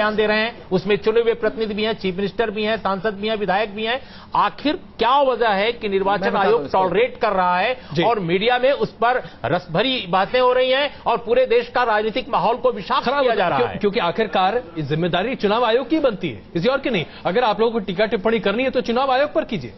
बयान दे रहे हैं, उसमें चुने हुए प्रतिनिधि भी हैं, चीफ मिनिस्टर भी हैं, सांसद भी हैं, विधायक भी हैं। आखिर क्या वजह है कि निर्वाचन आयोग टॉलरेट कर रहा है और मीडिया में उस पर रसभरी बातें हो रही हैं और पूरे देश का राजनीतिक माहौल को विषाक्त किया जा रहा है? क्योंकि आखिरकार जिम्मेदारी चुनाव आयोग की बनती है, किसी और की नहीं। अगर आप लोगों को टीका टिप्पणी करनी है तो चुनाव आयोग पर कीजिए।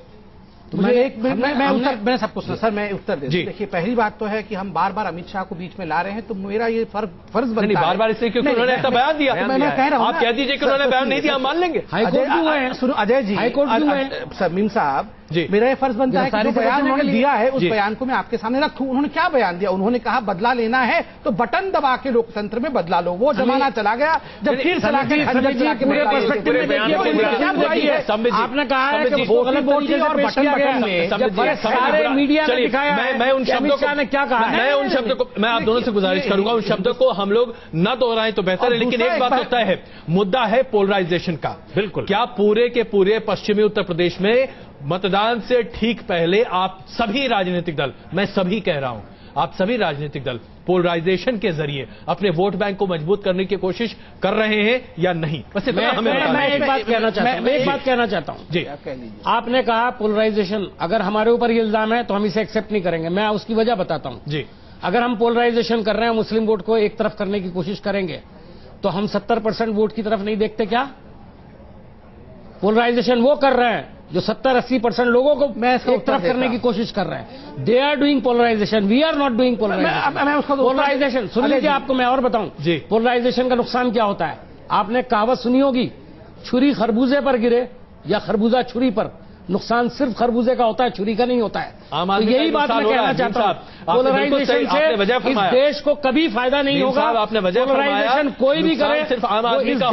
मैं सबको सर मैं उत्तर दे दूं। देखिए, पहली बात तो है कि हम बार बार अमित शाह को बीच में ला रहे हैं, तो मेरा ये फर्ज बनता है बार बार इसलिए क्योंकि उन्होंने ऐसा बयान दिया। मैं कह रहा हूं, आप कह दीजिए कि उन्होंने बयान नहीं दिया, हम मान लेंगे। सुनो अजय जी, मीम साहब, मेरा ये फर्ज बनता है कि जो बयान उन्होंने दिया है उस बयान को मैं आपके सामने रखूं। उन्होंने क्या बयान दिया? उन्होंने कहा बदला लेना है तो बटन दबा के लोकतंत्र में बदला लो। वो जमाना चला गया जब फिर चला के पूरे पर्सपेक्टिव में देखिए, आपने कहा है कि वो गलत तरीके से पेश किया गया है, सारे मीडिया ने दिखाया है। मैं उन शब्दों को ने क्या कहा, मैं उन शब्दों को मैं आप दोनों से गुजारिश करूंगा, उन शब्दों को हम लोग न दोहराएं तो बेहतर है। लेकिन एक बात होता है, मुद्दा है पोलराइजेशन का। बिल्कुल, क्या पूरे के पूरे पश्चिमी उत्तर प्रदेश में मतदान से ठीक पहले आप सभी राजनीतिक दल, मैं सभी कह रहा हूं, आप सभी राजनीतिक दल पोलराइजेशन के जरिए अपने वोट बैंक को मजबूत करने की कोशिश कर रहे हैं या नहीं? बस मैं एक बात कहना चाहता हूं जी। आपने कहा पोलराइजेशन, अगर हमारे ऊपर ये इल्जाम है तो हम इसे एक्सेप्ट नहीं करेंगे। मैं उसकी वजह बताता हूं जी। अगर हम पोलराइजेशन कर रहे हैं, मुस्लिम वोट को एक तरफ करने की कोशिश करेंगे, तो हम 70% वोट की तरफ नहीं देखते क्या? पोलराइजेशन वो कर रहे हैं जो 70-80% लोगों को एक तरफ करने की कोशिश कर रहे हैं। They are doing polarisation, we are not doing polarisation. Polarisation सुन लीजिए, आपको मैं और बताऊं जी, पोलराइजेशन का नुकसान क्या होता है। आपने कहावत सुनी होगी, छुरी खरबूजे पर गिरे या खरबूजा छुरी पर। नुकसान सिर्फ खरबूजे का होता है, छुरी का नहीं होता है। तो यही बात मैं कहना चाहता हूँ, पोलराइजेशन से इस देश को कभी फायदा नहीं होगा। आपने वजह पोलराइजेशन कोई भी करे, सिर्फ आम आदमी का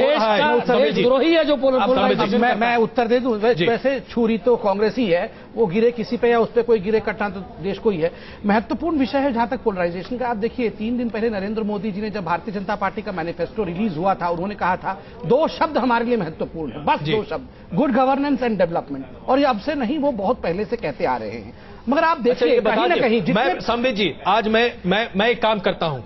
देशद्रोही है जो पोलराइजेशन। मैं उत्तर दे दूं, वैसे छुरी तो कांग्रेस ही है, वो गिरे किसी पे या उस पर कोई गिरे कटना तो देश को ही है। महत्वपूर्ण विषय है जहां तक पोलराइजेशन का। आप देखिए, 3 दिन पहले नरेंद्र मोदी जी ने जब भारतीय जनता पार्टी का मैनिफेस्टो रिलीज हुआ था, उन्होंने कहा था 2 शब्द हमारे लिए महत्वपूर्ण है, बस 2 शब्द, गुड गवर्नेंस एंड डेवलपमेंट। और ये अब से नहीं, वो बहुत पहले से कहते आ रहे हैं। मगर आप देखिए, कहीं ना कहीं संबित जी, आज मैं एक काम करता हूं,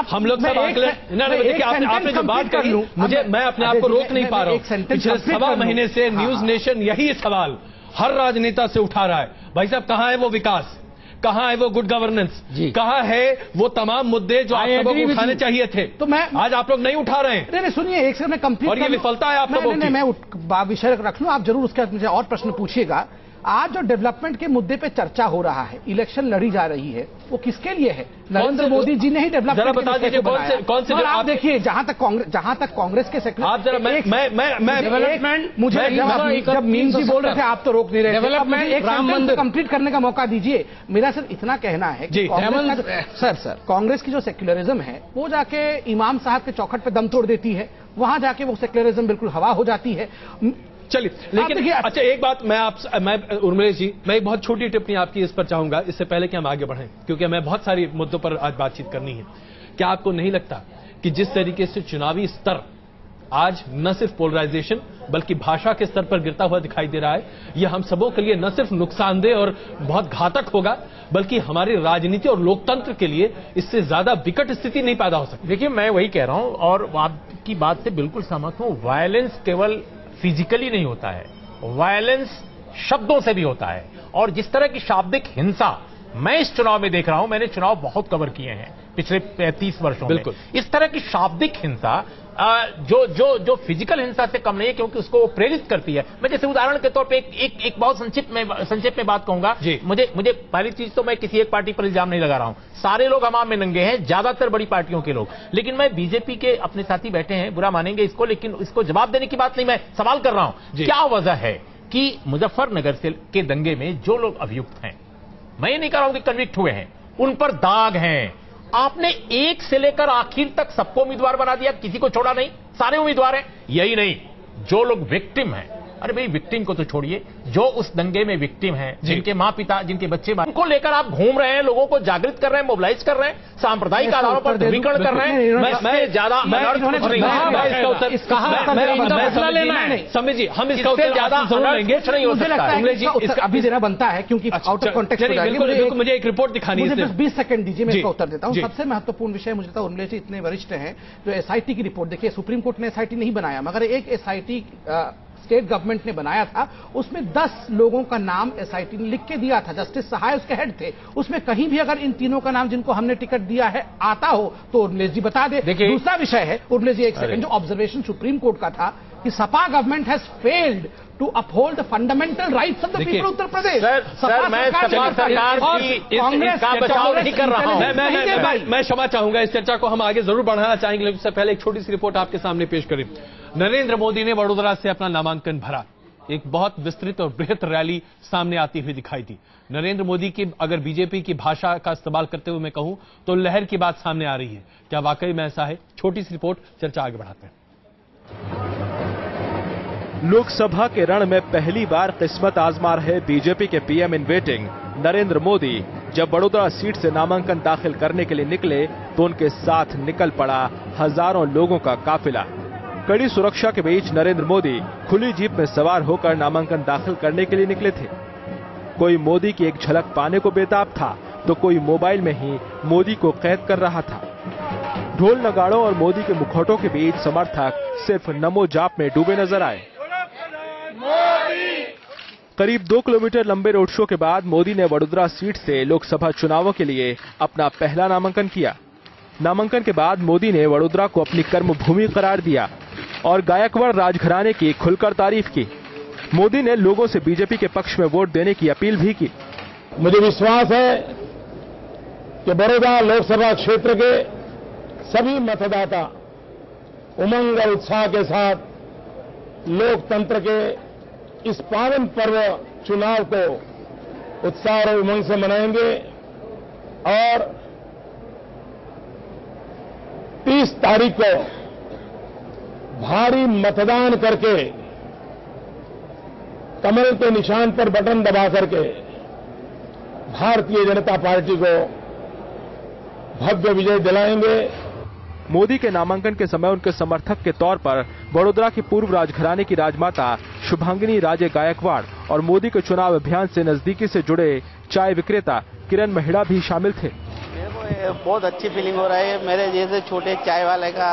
हम लोग सब देखिए, आपने जो बात करी, मुझे मैं अपने आप को रोक नहीं पा रहा हूं। पिछले 1.25 महीने से न्यूज नेशन यही सवाल हर राजनेता से उठा रहा है, भाई साहब कहां है वो विकास, कहां है वो गुड गवर्नेंस, कहां है वो तमाम मुद्दे जो आप लोगों को उठाने चाहिए थे? तो मैं आज आप लोग नहीं उठा रहे हैं। नहीं सुनिए, एक सेकंड में कंप्लीट, और ये विफलता है आप लोगों की। मैं विषय रख लूं, आप जरूर उसका मुझे और प्रश्न पूछिएगा। आज जो डेवलपमेंट के मुद्दे पे चर्चा हो रहा है, इलेक्शन लड़ी जा रही है, वो किसके लिए है? नरेंद्र मोदी जी ने ही डेवलपमेंट बता दीजिए कौन से आप देखिए, जहां तक कांग्रेस के सेक्टर, आप जरा मैं डेवलपमेंट, मुझे जब मीम जी बोल रहे थे आप तो रोक नहीं रहे, डेवलपमेंट एक राम मंदिर कंप्लीट करने का मौका दीजिए। मेरा सिर्फ इतना कहना है कि सर कांग्रेस की जो सेक्युलरिज्म है वो जाके इमाम साहब के चौखट पे दम तोड़ देती है, वहां जाके वो सेक्युलरिज्म बिल्कुल हवा हो जाती है। चलिए, लेकिन अच्छा एक बात मैं उर्मिला जी, मैं एक बहुत छोटी टिप्पणी आपकी इस पर चाहूंगा, इससे पहले कि हम आगे बढ़ें, क्योंकि हमें बहुत सारी मुद्दों पर आज बातचीत करनी है। क्या आपको नहीं लगता कि जिस तरीके से चुनावी स्तर आज न सिर्फ पोलराइजेशन बल्कि भाषा के स्तर पर गिरता हुआ दिखाई दे रहा है, यह हम सबों के लिए न सिर्फ नुकसानदेह और बहुत घातक होगा, बल्कि हमारी राजनीति और लोकतंत्र के लिए इससे ज्यादा विकट स्थिति नहीं पैदा हो सकती? देखिए, मैं वही कह रहा हूं और आपकी बात से बिल्कुल सहमत हूं। वायलेंस केवल फिजिकली नहीं होता है, वायलेंस शब्दों से भी होता है। और जिस तरह की शाब्दिक हिंसा मैं इस चुनाव में देख रहा हूं, मैंने चुनाव बहुत कवर किए हैं पिछले 30 वर्षों में, इस तरह की शाब्दिक हिंसा जो फिजिकल हिंसा से कम नहीं है, क्योंकि उसको प्रेरित करती है। मैं जैसे उदाहरण के तौर पे एक बहुत संक्षिप्त में बात कहूंगा। मुझे पहली चीज तो मैं किसी एक पार्टी पर इल्जाम नहीं लगा रहा हूं, सारे लोग हमाम में नंगे हैं, ज्यादातर बड़ी पार्टियों के लोग। लेकिन मैं बीजेपी के अपने साथी बैठे हैं, बुरा मानेंगे इसको, लेकिन इसको जवाब देने की बात नहीं, मैं सवाल कर रहा हूं। क्या वजह है कि मुजफ्फरनगर के दंगे में जो लोग अभियुक्त हैं, मैं ये नहीं कह रहा हूं कि कन्विक्ट हुए हैं, उन पर दाग हैं। आपने एक से लेकर आखिर तक सबको उम्मीदवार बना दिया, किसी को छोड़ा नहीं, सारे उम्मीदवार हैं। यही नहीं, जो लोग विक्टिम हैं अरे भाई विक्टिम को तो छोड़िए, जो उस दंगे में विक्टिम है, जिनके माँ पिता, जिनके बच्चे, उनको लेकर आप घूम रहे हैं, लोगों को जागृत कर रहे हैं, मोबिलाइज कर रहे हैं, सांप्रदायिक आधारों पर ध्रुवीकरण कर रहे हैं। मैं ज्यादा फैसला लेना है समय जी, हम इसका उत्तर ज्यादा लेंगे नहीं हो सकता अभी देना बनता है, क्योंकि आउट ऑफ कॉन्टेक्स्ट मुझे एक रिपोर्ट दिखानी है। 20 सेकंड दीजिए, मैं इसका उत्तर देता हूं। सबसे महत्वपूर्ण विषय मुझे लगता है उर्मिला जी इतने वरिष्ठ हैं, जो एसआईटी की रिपोर्ट देखिए, सुप्रीम कोर्ट ने एसआईटी नहीं बनाया, मगर एक एसआईटी स्टेट गवर्नमेंट ने बनाया था, उसमें 10 लोगों का नाम एसआईटी ने लिख के दिया था, जस्टिस सहाय उसके हेड थे। उसमें कहीं भी अगर इन तीनों का नाम जिनको हमने टिकट दिया है आता हो तो उर्मिला जी बता दे। दूसरा विषय है उर्मिला जी, एक सेकंड, जो ऑब्जर्वेशन सुप्रीम कोर्ट का था कि Sapa government has failed to uphold the fundamental rights of the people Uttar Pradesh. Sir मैं सरकार की इसका बचाव नहीं कर रहा हूं। मैं क्षमा चाहूंगा, इस चर्चा को हम आगे जरूर बढ़ाना चाहेंगे, लेकिन उससे पहले एक छोटी सी रिपोर्ट आपके सामने पेश करें। नरेंद्र मोदी ने वडोदरा से अपना नामांकन भरा। एक बहुत विस्तृत और बृहत रैली सामने आती हुई दिखाई दी। नरेंद्र मोदी की अगर बीजेपी की भाषा का इस्तेमाल करते हुए मैं कहूं तो लहर की बात सामने आ रही है। क्या वाकई में ऐसा है? छोटी सी रिपोर्ट, चर्चा आगे बढ़ाते हैं। लोकसभा के रण में पहली बार किस्मत आजमा रहे बीजेपी के PM in waiting Narendra Modi जब वडोदरा सीट से नामांकन दाखिल करने के लिए निकले तो उनके साथ निकल पड़ा हजारों लोगों का काफिला। कड़ी सुरक्षा के बीच नरेंद्र मोदी खुली जीप में सवार होकर नामांकन दाखिल करने के लिए निकले थे। कोई मोदी की एक झलक पाने को बेताब था तो कोई मोबाइल में ही मोदी को कैद कर रहा था। ढोल नगाड़ों और मोदी के मुखौटों के बीच समर्थक सिर्फ नमो जाप में डूबे नजर आए। करीब 2 किलोमीटर लंबे रोड शो के बाद मोदी ने वडोदरा सीट से लोकसभा चुनावों के लिए अपना पहला नामांकन किया। नामांकन के बाद मोदी ने वडोदरा को अपनी कर्मभूमि करार दिया और गायकवाड़ राजघराने की खुलकर तारीफ की। मोदी ने लोगों से बीजेपी के पक्ष में वोट देने की अपील भी की। मुझे विश्वास है कि बड़ौदा लोकसभा क्षेत्र के सभी मतदाता उमंग और उत्साह के साथ लोकतंत्र के इस पावन पर्व चुनाव को उत्साह और उमंग से मनाएंगे और 30 तारीख को भारी मतदान करके कमल के निशान पर बटन दबा करके भारतीय जनता पार्टी को भव्य विजय दिलाएंगे। मोदी के नामांकन के समय उनके समर्थक के तौर पर वडोदरा की पूर्व राजघराने की राजमाता शुभांगिनी राजे गायकवाड़ और मोदी के चुनाव अभियान से नजदीकी से जुड़े चाय विक्रेता किरण महिड़ा भी शामिल थे। मेरे को बहुत अच्छी फीलिंग हो रहा है। मेरे जैसे छोटे चाय वाले का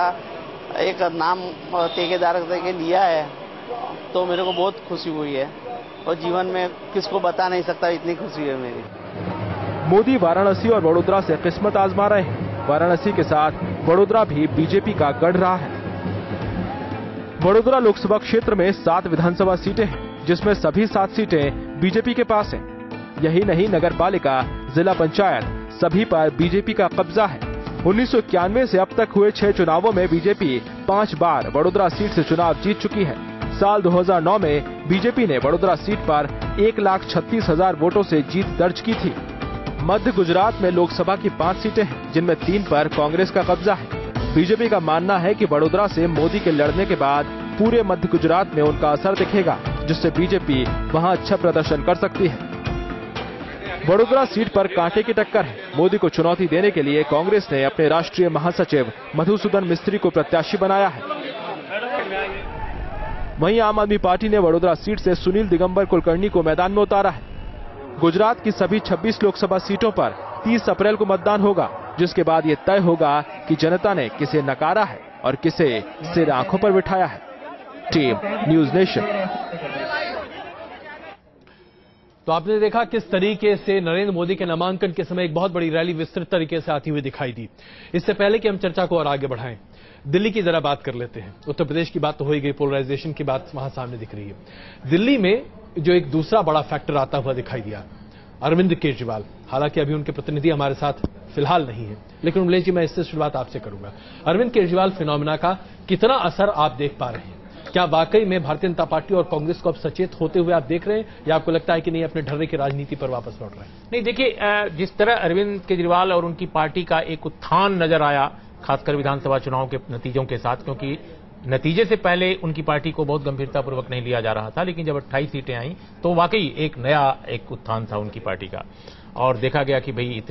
एक नाम ठेकेदार के लिया है तो मेरे को बहुत खुशी हुई है और जीवन में किसको बता नहीं सकता इतनी खुशी है मेरी। मोदी वाराणसी और वडोदरा से किस्मत आजमा रहे हैं। वाराणसी के साथ वडोदरा भी बीजेपी का गढ़ रहा है। वडोदरा लोकसभा क्षेत्र में 7 विधानसभा सीटें हैं, जिसमें सभी 7 सीटें बीजेपी के पास हैं। यही नहीं, नगर पालिका, जिला पंचायत सभी पर बीजेपी का कब्जा है। 1991 से अब तक हुए 6 चुनावों में बीजेपी 5 बार वडोदरा सीट से चुनाव जीत चुकी है। साल 2009 में बीजेपी ने वडोदरा सीट पर 1,36,000 वोटों से जीत दर्ज की थी। मध्य गुजरात में लोकसभा की 5 सीटें हैं, जिनमें 3 पर कांग्रेस का कब्जा है। बीजेपी का मानना है कि वडोदरा से मोदी के लड़ने के बाद पूरे मध्य गुजरात में उनका असर दिखेगा, जिससे बीजेपी वहां अच्छा प्रदर्शन कर सकती है। वडोदरा सीट पर कांटे की टक्कर है। मोदी को चुनौती देने के लिए कांग्रेस ने अपने राष्ट्रीय महासचिव मधुसूदन मिस्त्री को प्रत्याशी बनाया है। वहीं आम आदमी पार्टी ने वडोदरा सीट से सुनील दिगंबर कुलकर्णी को मैदान में उतारा है। गुजरात की सभी 26 लोकसभा सीटों पर 30 अप्रैल को मतदान होगा, जिसके बाद ये तय होगा कि जनता ने किसे नकारा है और किसे सिर आंखों पर बिठाया है। Team news nation. तो आपने देखा किस तरीके से नरेंद्र मोदी के नामांकन के समय एक बहुत बड़ी रैली विस्तृत तरीके से आती हुई दिखाई दी। इससे पहले कि हम चर्चा को और आगे बढ़ाएं, दिल्ली की जरा बात कर लेते हैं। उत्तर प्रदेश की बात तो हो ही गई, पोलराइजेशन की बात वहां सामने दिख रही है। दिल्ली में जो एक दूसरा बड़ा फैक्टर आता हुआ दिखाई दिया, अरविंद केजरीवाल। हालांकि अभी उनके प्रतिनिधि हमारे साथ फिलहाल नहीं है, लेकिन उमलेश जी मैं इससे शुरुआत आपसे करूंगा। अरविंद केजरीवाल फिनोमिना का कितना असर आप देख पा रहे हैं? क्या वाकई में भारतीय जनता पार्टी और कांग्रेस को अब सचेत होते हुए आप देख रहे हैं, या आपको लगता है कि नहीं अपने ढर्रे की राजनीति पर वापस लौट रहे हैं? नहीं, देखिए, जिस तरह अरविंद केजरीवाल और उनकी पार्टी का एक उत्थान नजर आया, खासकर विधानसभा चुनाव के नतीजों के साथ, क्योंकि नतीजे से पहले उनकी पार्टी को बहुत गंभीरतापूर्वक नहीं लिया जा रहा था, लेकिन जब 28 सीटें आई तो वाकई एक नया एक उत्थान था उनकी पार्टी का, और देखा गया कि भाई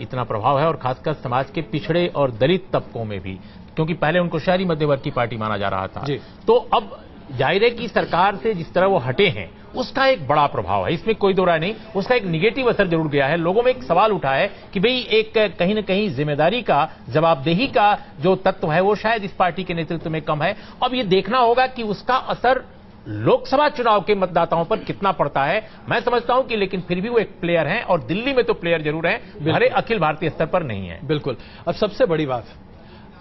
इतना प्रभाव है, और खासकर समाज के पिछड़े और दलित तबकों में भी, क्योंकि पहले उनको शहरी मध्य वर्ग की पार्टी माना जा रहा था। तो अब जाहिर है कि सरकार से जिस तरह वो हटे हैं उसका एक बड़ा प्रभाव है, इसमें कोई दो राय नहीं। उसका एक निगेटिव असर जरूर गया है। लोगों में एक सवाल उठा है कि भाई एक कहीं ना कहीं जिम्मेदारी का, जवाबदेही का जो तत्व है वो शायद इस पार्टी के नेतृत्व में कम है। अब ये देखना होगा कि उसका असर लोकसभा चुनाव के मतदाताओं पर कितना पड़ता है। मैं समझता हूं कि लेकिन फिर भी वो एक प्लेयर हैं, और दिल्ली में तो प्लेयर जरूर हैं, हमारे अखिल भारतीय स्तर पर नहीं है। बिल्कुल। अब सबसे बड़ी बात,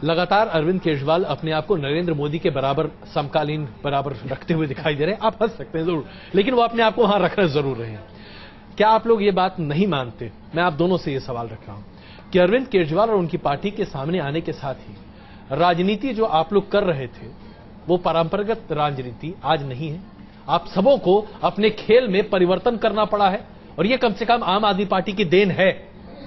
लगातार अरविंद केजरीवाल अपने आप को नरेंद्र मोदी के बराबर, समकालीन बराबर रखते हुए दिखाई दे रहे हैं। आप हंस सकते हैं जरूर, लेकिन वो अपने आप को वहां रख रहे जरूर रहे हैं। क्या आप लोग ये बात नहीं मानते? मैं आप दोनों से ये सवाल रख रहा हूं कि अरविंद केजरीवाल और उनकी पार्टी के सामने आने के साथ ही राजनीति जो आप लोग कर रहे थे वो परंपरागत राजनीति आज नहीं है। आप सबों को अपने खेल में परिवर्तन करना पड़ा है, और ये कम से कम आम आदमी पार्टी की देन है।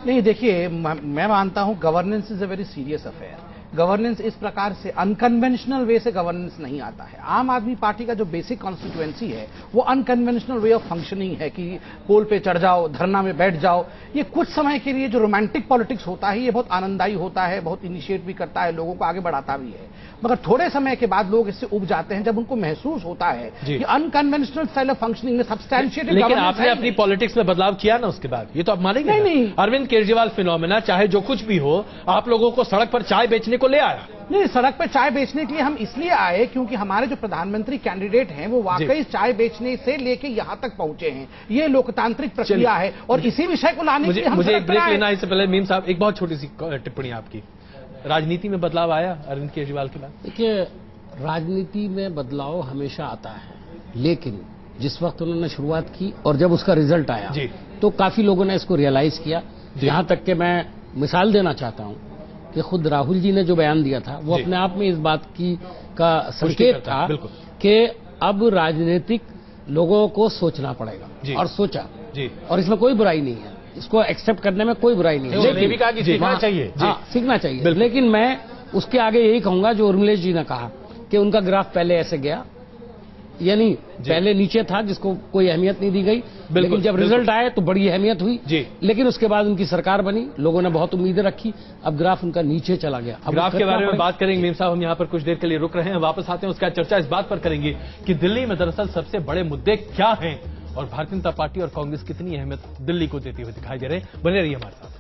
नहीं, देखिए, मैं मानता हूं governance is a very serious affair. Governance इस प्रकार से अनकन्वेंशनल वे से गवर्नेंस नहीं आता है। आम आदमी पार्टी का जो बेसिक कॉन्स्टिट्यूएंसी है वो अनकन्वेंशनल वे ऑफ फंक्शनिंग है कि पोल पे चढ़ जाओ, धरना में बैठ जाओ। ये कुछ समय के लिए जो रोमांटिक पॉलिटिक्स होता है ये बहुत आनंददायी होता है, बहुत इनिशिएट भी करता है, लोगों को आगे बढ़ाता भी है, मगर थोड़े समय के बाद लोग इससे उब जाते हैं जब उनको महसूस होता है कि अनकन्वेंशनल स्टाइल ऑफ फंक्शनिंग में सब्सटैंशिएटेड। लेकिन आपने अपनी पॉलिटिक्स में बदलाव किया ना उसके बाद, ये तो आप मानेंगे नहीं। अरविंद केजरीवाल फिनोमेना चाहे जो कुछ भी हो, आप लोगों को सड़क पर चाय बेचने को ले आया। नहीं, सड़क पर चाय बेचने के लिए हम इसलिए आए क्योंकि हमारे जो प्रधानमंत्री कैंडिडेट हैं वो वाकई चाय बेचने से लेके यहां तक पहुंचे हैं। ये लोकतांत्रिक प्रक्रिया है, और इसी विषय को लाने के लिए मुझे एक ब्रेक लेना है। इससे पहले मीम साहब, एक बहुत छोटी सी टिप्पणी आपकी, राजनीति में बदलाव आया अरविंद केजरीवाल के बाद? देखिए, राजनीति में बदलाव हमेशा आता है, लेकिन जिस वक्त उन्होंने शुरुआत की और जब उसका रिजल्ट आया तो काफी लोगों ने इसको रियलाइज किया। यहां तक कि मैं मिसाल देना चाहता हूं कि खुद राहुल जी ने जो बयान दिया था वो अपने आप में इस बात का संकेत था कि अब राजनीतिक लोगों को सोचना पड़ेगा, और सोचा, और इसमें कोई बुराई नहीं है, इसको एक्सेप्ट करने में कोई बुराई नहीं है। लेकिन भी कहा कि सीखना चाहिए, सीखना चाहिए। लेकिन मैं उसके आगे यही कहूंगा जो उर्मिलेश जी ने कहा कि उनका ग्राफ पहले ऐसे गया, यानी पहले नीचे था जिसको कोई अहमियत नहीं दी गई, लेकिन जब रिजल्ट आए तो बड़ी अहमियत हुई। लेकिन उसके बाद उनकी सरकार बनी, लोगों ने बहुत उम्मीदें रखी, अब ग्राफ उनका नीचे चला गया। अब ग्राफ के बारे में बात करेंगे मीम साहब, हम यहाँ पर कुछ देर के लिए रुक रहे हैं, वापस आते हैं, उसका चर्चा इस बात पर करेंगे कि दिल्ली में दरअसल सबसे बड़े मुद्दे क्या हैं और भारतीय जनता पार्टी और कांग्रेस कितनी अहमियत दिल्ली को देते हुए दिखाई दे रहे हैं। बने रहिए हमारे साथ।